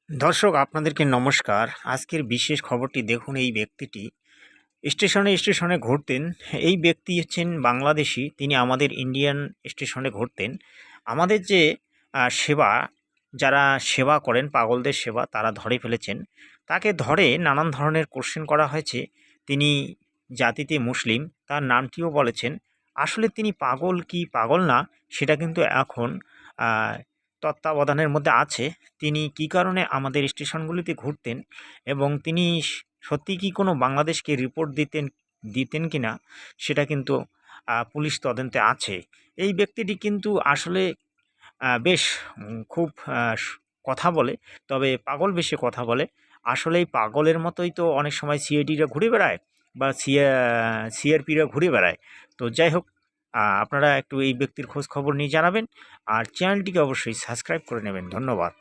দর্শক আপনাদেরকে নমস্কার। আজকের বিশেষ খবরটি দেখুন। এই ব্যক্তিটি স্টেশনে ঘুরতেন। এই ব্যক্তি হচ্ছেন বাংলাদেশি। তিনি আমাদের ইন্ডিয়ান স্টেশনে ঘুরতেন। আমাদের যে সেবা, যারা সেবা করেন পাগলদের সেবা, তারা ধরে ফেলেছেন। তাকে ধরে নানান ধরনের কোশ্চেন করা হয়েছে। তিনি জাতিতে মুসলিম, তার নামটিও বলেছেন। আসলে তিনি পাগল কি পাগল না সেটা কিন্তু এখন তত্ত্বাবধানের মধ্যে আছে। তিনি কী কারণে আমাদের স্টেশনগুলিতে ঘুরতেন এবং তিনি সত্যিই কি কোনো বাংলাদেশকে রিপোর্ট দিতেন কি না সেটা কিন্তু পুলিশ তদন্তে আছে। এই ব্যক্তিটি কিন্তু আসলে বেশ খুব কথা বলে, তবে পাগল বেশি কথা বলে। আসলেই পাগলের মতোই তো অনেক সময় সিআইডিরা ঘুরে বেড়ায় বা সিআরপিরা ঘুরে বেড়ায়। তো যাই হোক, আপনারা একটু এই ব্যক্তির খোঁজ খবর নিয়ে জানাবেন আর চ্যানেলটিকে অবশ্যই সাবস্ক্রাইব করে নেবেন। ধন্যবাদ।